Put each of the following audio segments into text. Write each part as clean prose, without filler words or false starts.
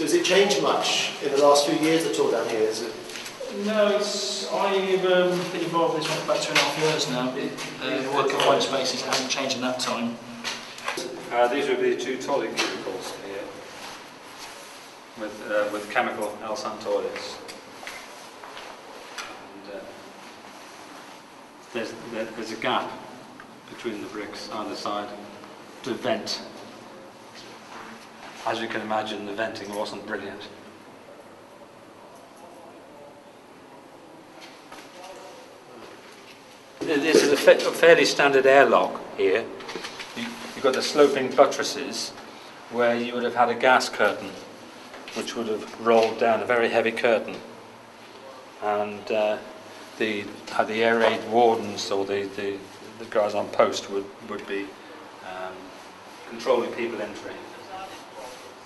So has it changed much in the last few years at all down here? Is it? No, I've been involved in this one for about 2.5 years now. The work confined spaces haven't changed in that time. These would be 2 toilet cubicles here, with chemical Elsan toilets. And, there's a gap between the bricks either side to vent. As you can imagine, the venting wasn't brilliant. This is a fairly standard airlock here. You've got the sloping buttresses where you would have had a gas curtain which would have rolled down, a very heavy curtain. And the air raid wardens or the guys on post would be controlling people entering.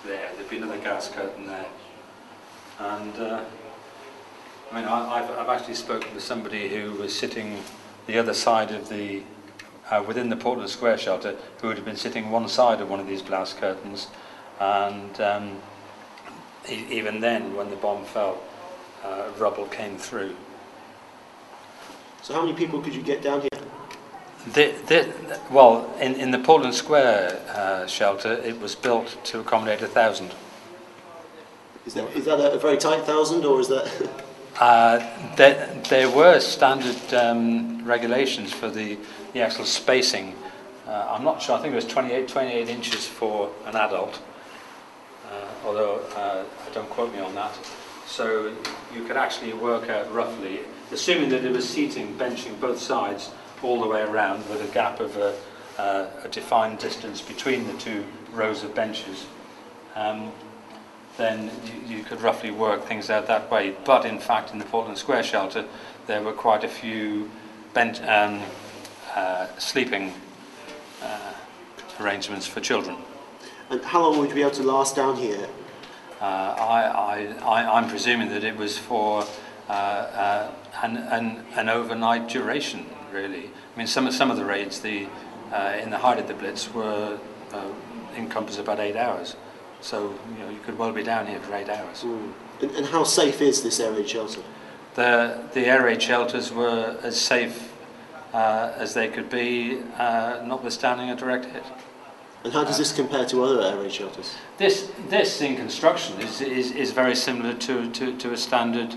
There'd be another gas curtain there. And I mean, I've actually spoken to somebody who was sitting the other side of the, within the Portland Square shelter, who would have been sitting one side of one of these glass curtains, and even then, when the bomb fell, rubble came through. So how many people could you get down here? Well, in the Portland Square shelter, it was built to accommodate 1,000. Is that a very tight 1,000, or is that? There were standard regulations for the actual spacing. I'm not sure, I think it was 28 inches for an adult, although don't quote me on that. So you could actually work out roughly, assuming that it was seating, benching both sides all the way around with a gap of a defined distance between the 2 rows of benches. Then you could roughly work things out that way. But in fact, in the Portland Square shelter, there were quite a few sleeping arrangements for children. And how long would you be able to last down here? I'm presuming that it was for an overnight duration, really. I mean, some of the raids, in the height of the Blitz, were encompass about 8 hours. So you could well be down here for 8 hours. Mm. And how safe is this air raid shelter? The air raid shelters were as safe as they could be, notwithstanding a direct hit. And how does this compare to other air raid shelters? This in construction is very similar to a standard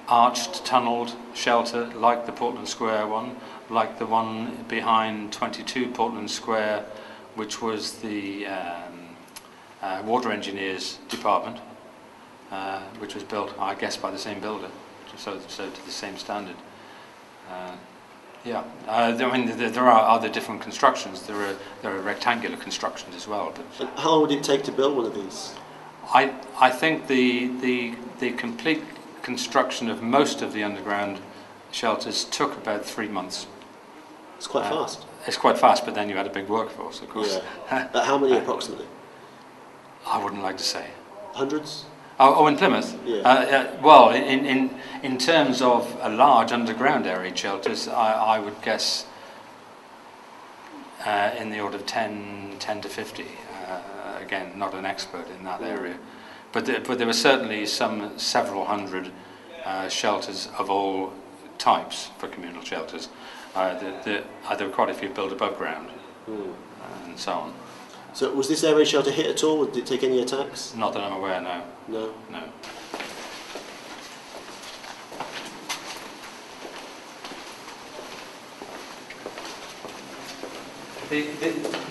arched, tunnelled shelter, like the Portland Square one, like the one behind 22 Portland Square, which was the water engineers department, which was built, I guess, by the same builder, so to the same standard. Yeah, I mean, there are other different constructions. There are rectangular constructions as well. But and how long would it take to build one of these? I think the complete construction of most of the underground shelters took about 3 months. It's quite fast. It's quite fast, but then you had a big workforce, of course. Yeah. How many approximately? I wouldn't like to say. Hundreds? Oh, in Plymouth? Yeah. Well, in terms of a large underground air raid shelters, I would guess in the order of 10 to 50. Again, not an expert in that area. But there were certainly several hundred shelters of all types for communal shelters. There were quite a few built above ground, and so on. So was this air raid shelter hit at all? Did it take any attacks? Not that I'm aware, no. No? No.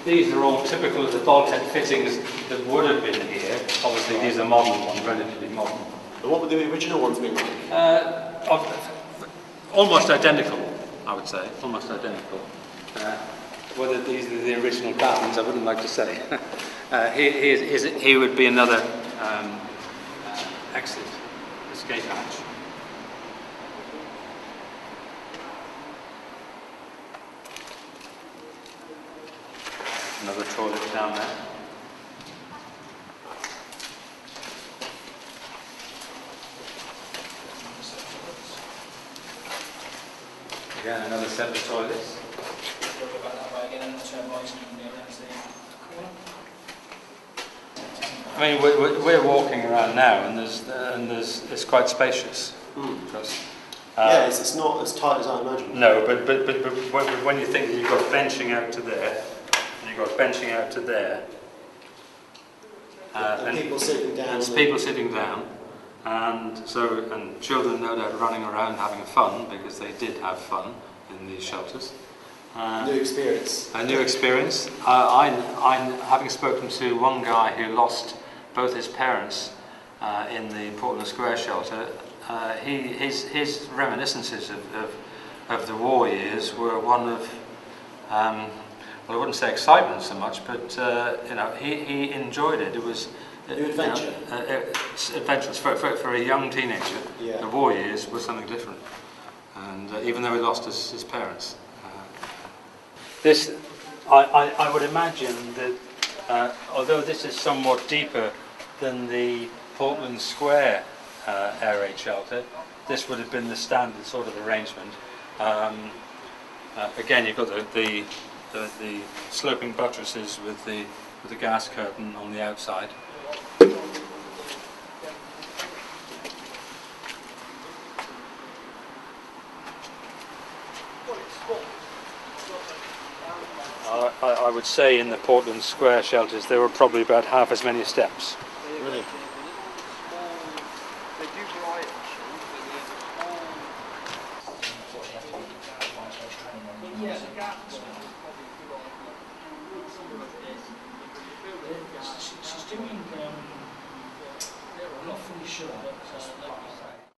These are all typical of the bulkhead fittings that would have been here. Obviously, these are modern ones, relatively modern. And what would the original ones be like? Almost identical, I would say. Almost identical. Whether these are the original patterns, I wouldn't like to say. Here would be another exit, escape hatch. Another toilet down there. Again, another set of toilets. I mean, we're walking around now, and it's quite spacious. Because, yeah, it's not as tight as I imagined. no, but when you think that you've got benching out to there, and you've got benching out to there, and people sitting down. and people sitting down, and children no doubt running around having fun, because they did have fun in these shelters. New experience. A new experience. I having spoken to one guy who lost both his parents in the Portland Square shelter, his reminiscences of the war years were one of, well, I wouldn't say excitement so much, but you know, he enjoyed it. It was New adventure. Adventurous for a young teenager. Yeah. The war years were something different, and even though he lost his parents. This, I would imagine that although this is somewhat deeper than the Portland Square air raid shelter, this would have been the standard sort of arrangement. Again, you've got the sloping buttresses with the gas curtain on the outside. I would say in the Portland Square shelters there were probably about half as many steps.